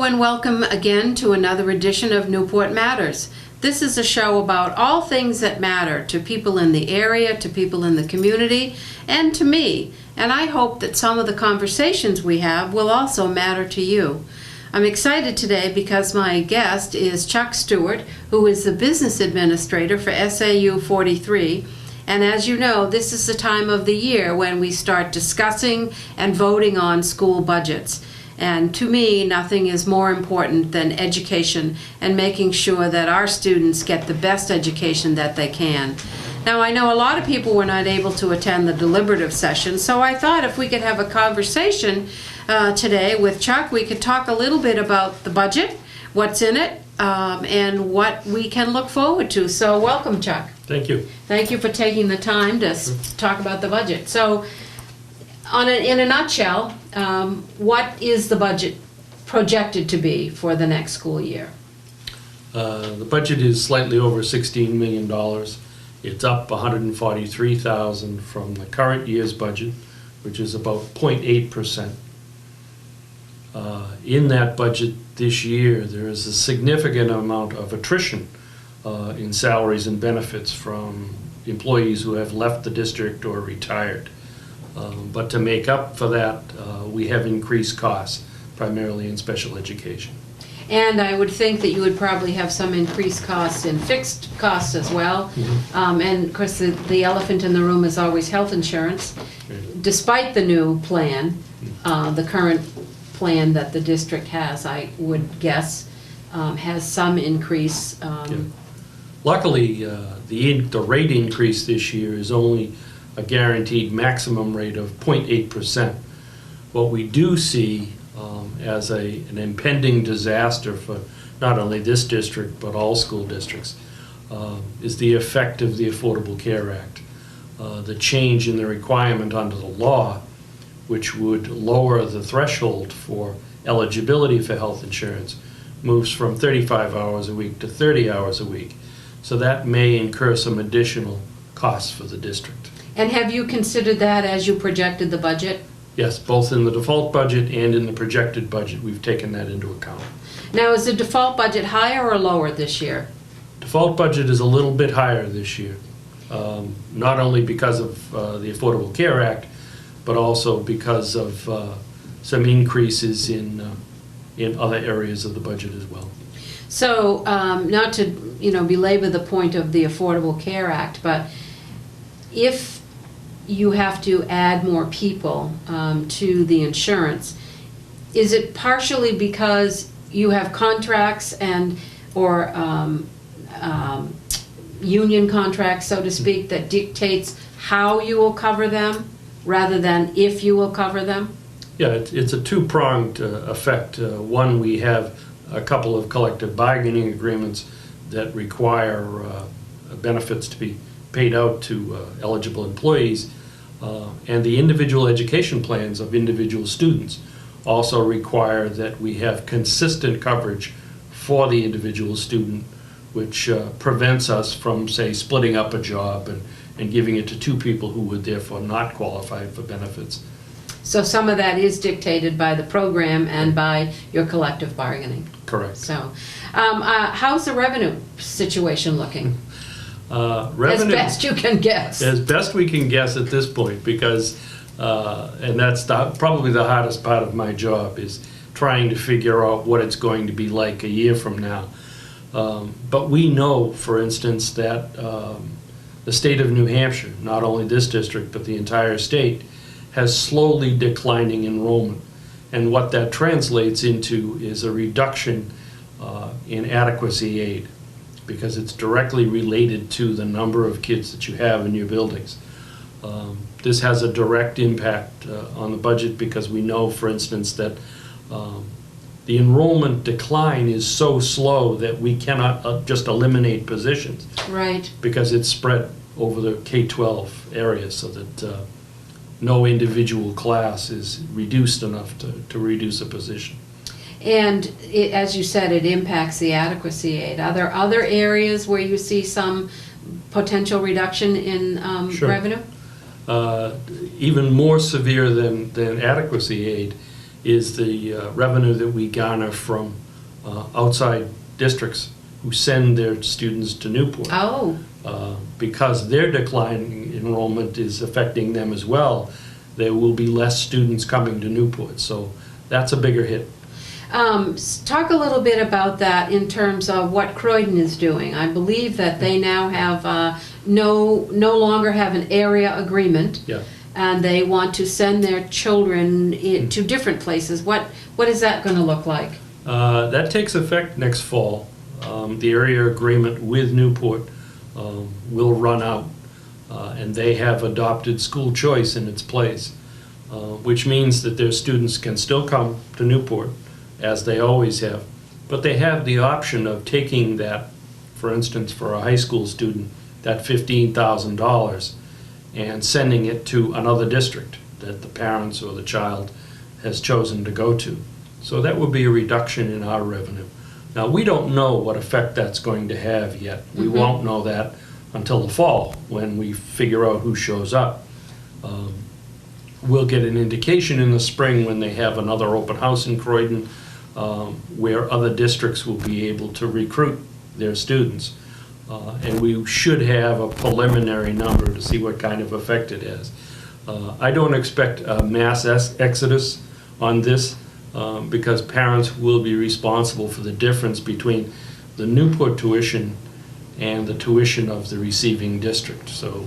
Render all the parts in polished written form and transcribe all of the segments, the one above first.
Hello and welcome again to another edition of Newport Matters. This is a show about all things that matter to people in the area, to people in the community, and to me. And I hope that some of the conversations we have will also matter to you. I'm excited today because my guest is Chuck Stewart, who is the business administrator for SAU 43. And as you know, this is the time of the year when we start discussing and voting on school budgets. And to me, nothing is more important than education and making sure that our students get the best education that they can. Now, I know a lot of people were not able to attend the deliberative session, so I thought if we could have a conversation today with Chuck, we could talk a little bit about the budget, what's in it, and what we can look forward to. So welcome, Chuck. Thank you. Thank you for taking the time to talk about the budget. So, in a nutshell, what is the budget projected to be for the next school year? The budget is slightly over $16 million. It's up $143,000 from the current year's budget, which is about 0.8%. In that budget this year, there is a significant amount of attrition in salaries and benefits from employees who have left the district or retired. But to make up for that, we have increased costs, primarily in special education. And I would think that you would probably have some increased costs in fixed costs as well. Mm-hmm. And of course, the elephant in the room is always health insurance. Despite the new plan, the current plan that the district has, I would guess, has some increase. Luckily, the rate increase this year is only a guaranteed maximum rate of 0.8%. What we do see as an impending disaster for not only this district but all school districts is the effect of the Affordable Care Act. The change in the requirement under the law, which would lower the threshold for eligibility for health insurance, moves from 35 hours a week to 30 hours a week. So that may incur some additional costs for the district. And have you considered that as you projected the budget? Yes, both in the default budget and in the projected budget, we've taken that into account. Now, is the default budget higher or lower this year? Default budget is a little bit higher this year, not only because of the Affordable Care Act, but also because of some increases in other areas of the budget as well. So, not to belabor the point of the Affordable Care Act, but if you have to add more people to the insurance, is it partially because you have contracts or union contracts, so to speak, that dictates how you will cover them rather than if you will cover them? Yeah, it's a two-pronged effect. One, we have a couple of collective bargaining agreements that require benefits to be paid out to eligible employees, and the individual education plans of individual students also require that we have consistent coverage for the individual student, which prevents us from, say, splitting up a job and giving it to two people who would therefore not qualify for benefits. So some of that is dictated by the program and by your collective bargaining. Correct. So how's the revenue situation looking? Revenue, as best you can guess. As best we can guess at this point, because, and that's probably the hardest part of my job, is trying to figure out what it's going to be like a year from now. But we know, for instance, that the state of New Hampshire, not only this district, but the entire state, has slowly declining enrollment. And what that translates into is a reduction in adequacy aid, because it's directly related to the number of kids that you have in your buildings. This has a direct impact on the budget because we know, for instance, that the enrollment decline is so slow that we cannot just eliminate positions. Right. Because it's spread over the K-12 area so that no individual class is reduced enough to reduce a position. And as you said, it impacts the adequacy aid. Are there other areas where you see some potential reduction in revenue? Even more severe than adequacy aid is the revenue that we garner from outside districts who send their students to Newport. Oh, Because their declining enrollment is affecting them as well, there will be less students coming to Newport. So that's a bigger hit. talk a little bit about that in terms of what Croydon is doing. I believe that they now have no longer have an area agreement. Yeah. And they want to send their children to different places. What is that going to look like? That takes effect next fall. The area agreement with Newport will run out, and they have adopted school choice in its place, which means that their students can still come to Newport, as they always have, but they have the option of taking that, for instance, for a high school student, that $15,000 and sending it to another district that the parents or the child has chosen to go to. So that would be a reduction in our revenue. Now, we don't know what effect that's going to have yet. We won't know that until the fall, when we figure out who shows up. We'll get an indication in the spring when they have another open house in Croydon, where other districts will be able to recruit their students. And we should have a preliminary number to see what kind of effect it has. I don't expect a mass exodus on this, because parents will be responsible for the difference between the Newport tuition and the tuition of the receiving district. So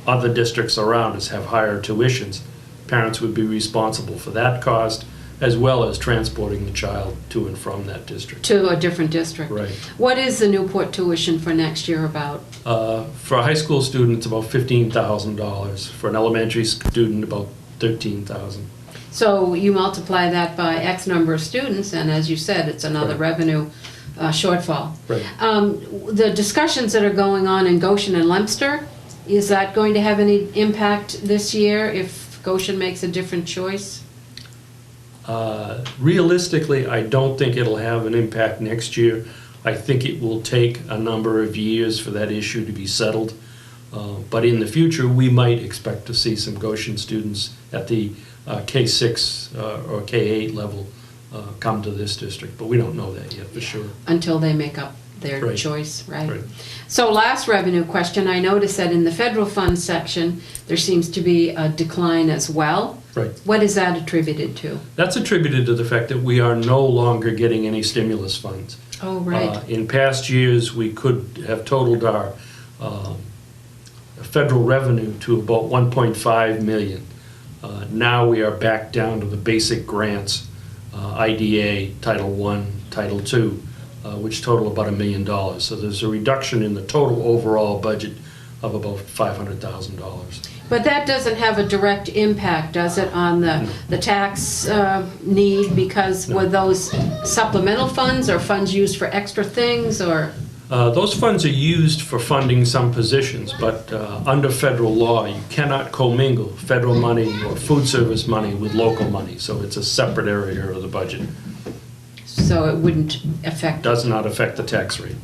other districts around us have higher tuitions. Parents would be responsible for that cost, as well as transporting the child to and from that district. To a different district. Right. What is the Newport tuition for next year about? For a high school student, it's about $15,000. For an elementary student, about $13,000. So you multiply that by X number of students, and as you said, it's another Right. revenue shortfall. Right. The discussions that are going on in Goshen and Leominster, is that going to have any impact this year if Goshen makes a different choice? Realistically, I don't think it'll have an impact next year. I think it will take a number of years for that issue to be settled. But in the future, we might expect to see some Goshen students at the K6 or K8 level come to this district, but we don't know that yet for sure. Until they make up their Right. choice, right? Right. So last revenue question, I noticed that in the federal funds section, there seems to be a decline as well. Right. What is that attributed to? That's attributed to the fact that we are no longer getting any stimulus funds. Oh, right. In past years, we could have totaled our federal revenue to about 1.5 million. Now we are back down to the basic grants, IDA, Title I, Title II, which total about $1 million. So there's a reduction in the total overall budget of about $500,000. But that doesn't have a direct impact, does it, on the tax need? Because were those supplemental funds or funds used for extra things, or? Those funds are used for funding some positions, but under federal law, you cannot commingle federal money or food service money with local money. So it's a separate area of the budget. So it wouldn't affect? Does not affect the tax rate.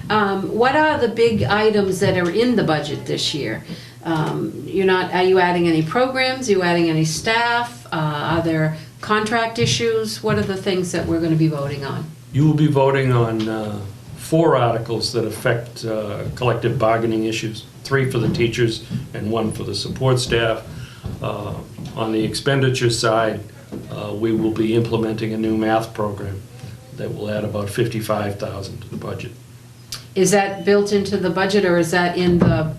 What are the big items that are in the budget this year? Are you adding any programs? Are you adding any staff? Are there contract issues? What are the things that we're going to be voting on? You will be voting on 4 articles that affect collective bargaining issues, 3 for the teachers and 1 for the support staff. On the expenditure side, we will be implementing a new math program that will add about $55,000 to the budget. Is that built into the budget, or is that in the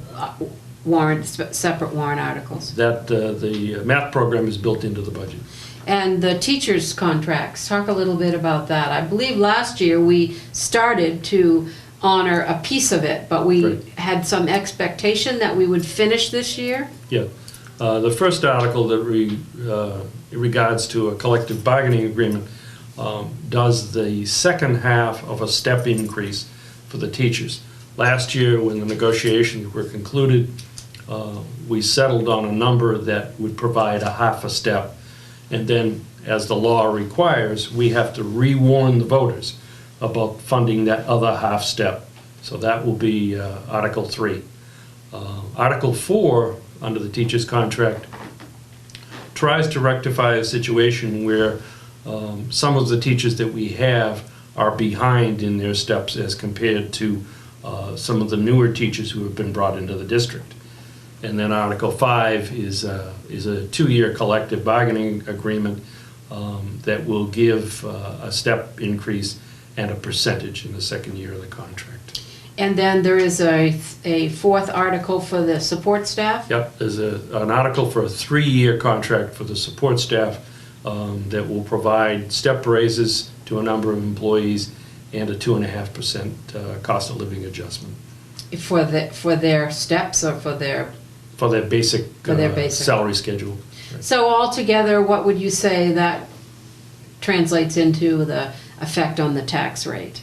separate warrant articles? That the math program is built into the budget. And the teachers' contracts, talk a little bit about that. I believe last year we started to honor a piece of it, but we Right. had some expectation that we would finish this year. Yeah. The first article that in regards to a collective bargaining agreement does the second half of a step increase for the teachers. Last year, when the negotiations were concluded, we settled on a number that would provide a half a step. And then, as the law requires, we have to re-warn the voters about funding that other half step. So that will be Article 3. Article 4, under the teacher's contract, tries to rectify a situation where Some of the teachers that we have are behind in their steps as compared to some of the newer teachers who have been brought into the district. And then Article 5 is a 2-year collective bargaining agreement that will give a step increase and a percentage in the second year of the contract. And then there is a fourth article for the support staff? Yep, there's an article for a 3-year contract for the support staff that will provide step raises to a number of employees and a 2.5% cost of living adjustment. For their steps or for their basic, basic salary schedule. Right. So altogether, what would you say that translates into the effect on the tax rate?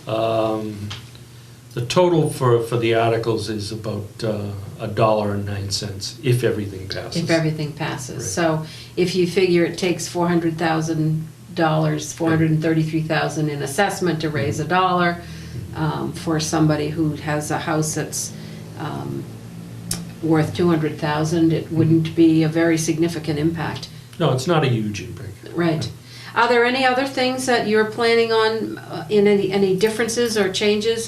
The total for the articles is about $1.09 if everything passes. If everything passes. Right. So if you figure it takes $400,000, $433,000 in assessment to raise a dollar for somebody who has a house that's worth $200,000, it wouldn't be a very significant impact. No, it's not a huge impact. Right. Are there any other things that you're planning on in any differences or changes?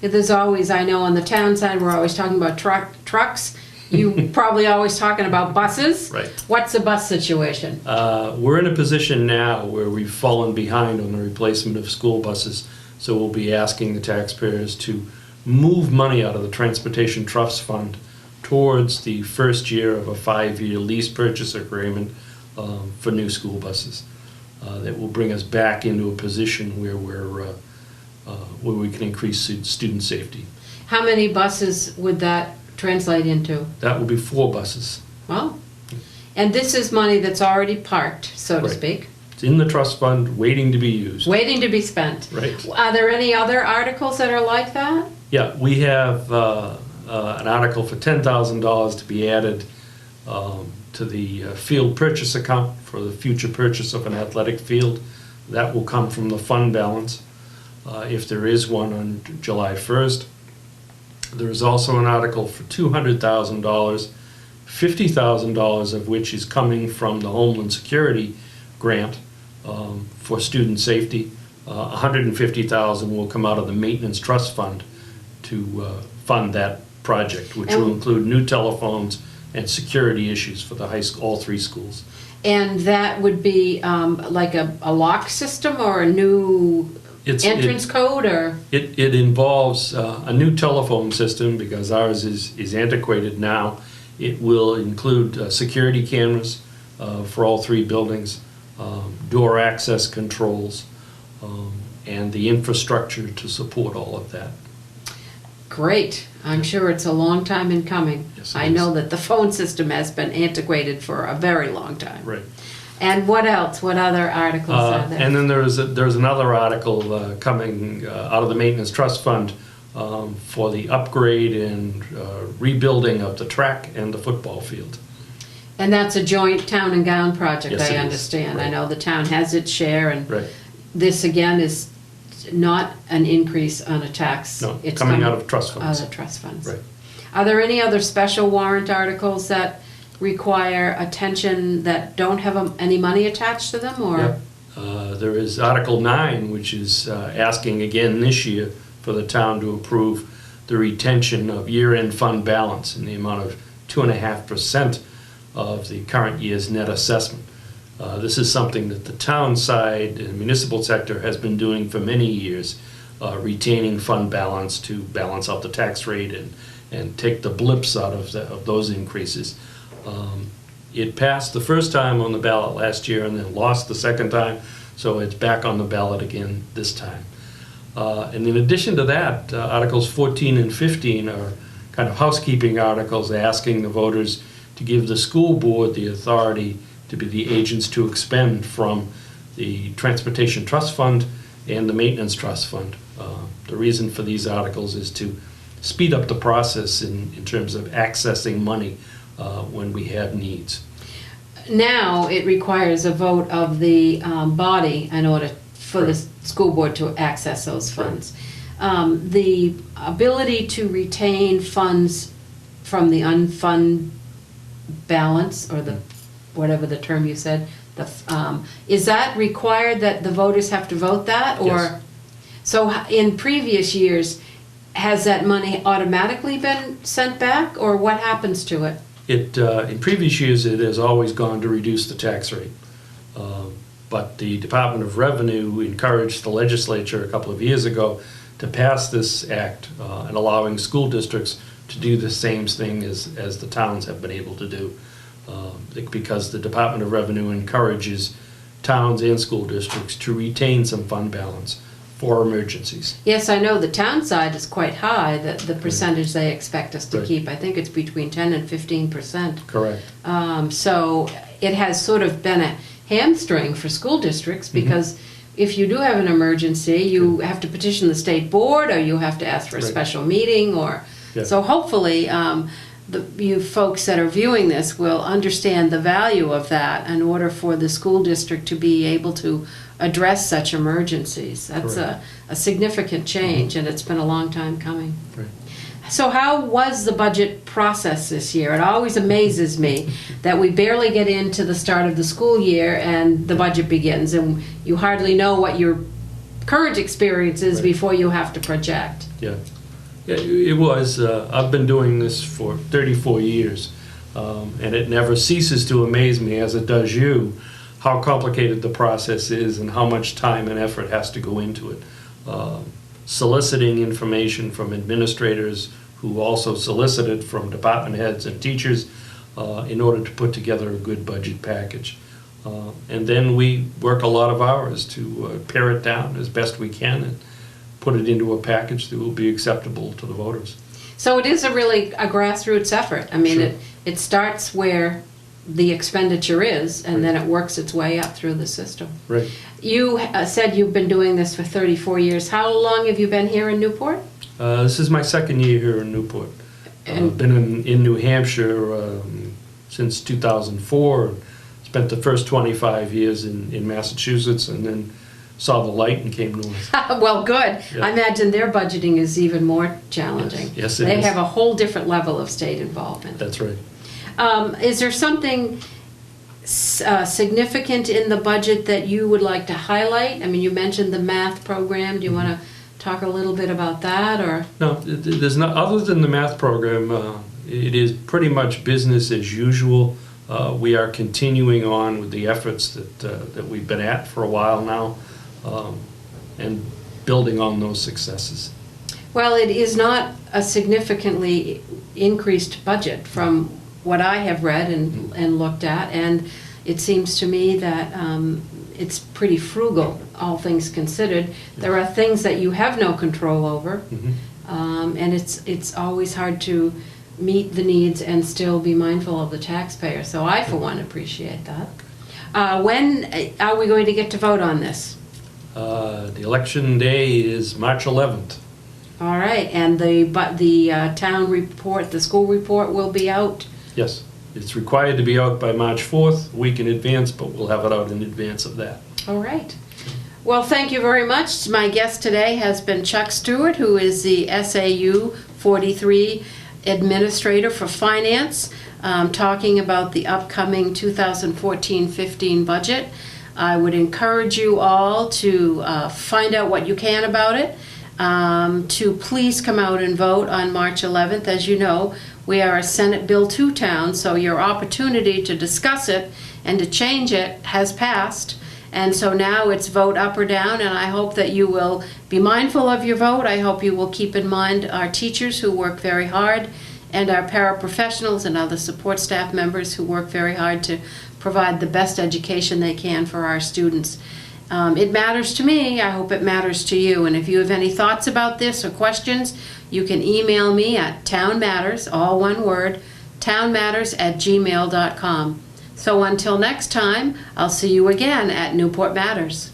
There's always, I know on the town side, we're always talking about trucks. You probably always talking about buses. Right. What's the bus situation? We're in a position now where we've fallen behind on the replacement of school buses, so we'll be asking the taxpayers to move money out of the Transportation Trust Fund towards the first year of a 5-year lease purchase agreement for new school buses. That will bring us back into a position where we can increase student safety. How many buses would that translate into? That will be 4 buses. Well, and this is money that's already parked, so to Right. speak. It's in the trust fund, waiting to be used. Waiting to be spent. Right. Are there any other articles that are like that? Yeah, we have an article for $10,000 to be added to the field purchase account for the future purchase of an athletic field. That will come from the fund balance, if there is one on July 1st. There is also an article for $200,000, $50,000 of which is coming from the Homeland Security grant for student safety. $150,000 will come out of the Maintenance Trust Fund to fund that project, which will include new telephones and security issues for the high school, all 3 schools. And that would be like a lock system or a new entrance code, or? It involves a new telephone system because ours is antiquated now. It will include security cameras for all 3 buildings, door access controls, and the infrastructure to support all of that. Great. I'm sure it's a long time in coming. Yes, it I is. know that the phone system has been antiquated for a very long time. Right. And what else? What other articles are there? And then there's another article coming out of the Maintenance Trust Fund for the upgrade and rebuilding of the track and the football field. And that's a joint town and gown project, Yes, it I is. understand. I Right. know the town has its share, and Right. this again is not an increase on a tax. No, It's coming out of trust funds. Out of trust funds. Right. Are there any other special warrant articles that require attention that don't have any money attached to them, or? Yep. There is Article 9, which is asking again this year for the town to approve the retention of year-end fund balance in the amount of 2.5% of the current year's net assessment. This is something that the town side and municipal sector has been doing for many years, retaining fund balance to balance out the tax rate and take the blips out of those increases. It passed the first time on the ballot last year and then lost the second time, so it's back on the ballot again this time. And in addition to that, Articles 14 and 15 are kind of housekeeping articles asking the voters to give the school board the authority to be the agents to expend from the Transportation Trust Fund and the Maintenance Trust Fund. The reason for these articles is to speed up the process in terms of accessing money when we have needs. Now, it requires a vote of the body in order for the school board to access those funds. The ability to retain funds from the unfunded balance, or the whatever the term you said, Is that required that the voters have to vote that? Or Yes. So in previous years, has that money automatically been sent back, or what happens to it? In previous years, it has always gone to reduce the tax rate. But the Department of Revenue encouraged the legislature a couple of years ago to pass this act and allowing school districts to do the same thing as the towns have been able to do. Because the Department of Revenue encourages towns and school districts to retain some fund balance for emergencies. Yes, I know the town side is quite high, the percentage they expect us to Right. keep. I think it's between 10 and 15%. Correct. So it has sort of been a hamstring for school districts, because if you do have an emergency, you have to petition the state board, or you have to ask for a Right. special meeting, or Yeah. so hopefully you folks that are viewing this will understand the value of that in order for the school district to be able to address such emergencies. That's a significant change, and it's been a long time coming. Right. So how was the budget process this year? It always amazes me that we barely get into the start of the school year and the budget begins, and you hardly know what your current experience is Right. before you have to project. Yeah. Yeah, it was. I've been doing this for 34 years, and it never ceases to amaze me, as it does you, how complicated the process is and how much time and effort has to go into it. Soliciting information from administrators who also solicited from department heads and teachers in order to put together a good budget package. And then we work a lot of hours to pare it down as best we can and put it into a package that will be acceptable to the voters. So it is a grassroots effort. I mean, Sure. it starts where the expenditure is, and then it works its way up through the system. Right. You said you've been doing this for 34 years. How long have you been here in Newport? This is my second year here in Newport. I've been in New Hampshire since 2004. Spent the first 25 years in Massachusetts, and then saw the light and came north. Well, good. Yeah. I imagine their budgeting is even more challenging. Yes, it they is. have a whole different level of state involvement. That's right. Is there something significant in the budget that you would like to highlight? I mean, you mentioned the math program. Do you want to talk a little bit about that, or? No, there's not. Other than the math program, it is pretty much business as usual. We are continuing on with the efforts that we've been at for a while now, and building on those successes. Well, it is not a significantly increased budget from what I have read and looked at, and it seems to me that it's pretty frugal, all things considered. There are things that you have no control over, and it's always hard to meet the needs and still be mindful of the taxpayer. So I, for one, appreciate that. When are we going to get to vote on this? The election day is March 11th. All right, and the town report, the school report will be out? Yes, it's required to be out by March 4th, a week in advance, but we'll have it out in advance of that. All right. Well, thank you very much. My guest today has been Chuck Stewart, who is the SAU 43 Administrator for Finance, talking about the upcoming 2014-15 budget. I would encourage you all to find out what you can about it, to please come out and vote on March 11th. As you know, we are a Senate Bill 2 town, so your opportunity to discuss it and to change it has passed. And so now it's vote up or down, and I hope that you will be mindful of your vote. I hope you will keep in mind our teachers who work very hard, and our paraprofessionals and other support staff members who work very hard to provide the best education they can for our students. It matters to me. I hope it matters to you. And if you have any thoughts about this or questions, you can email me at townmatters, all one word, townmatters@gmail.com. So until next time, I'll see you again at Newport Matters.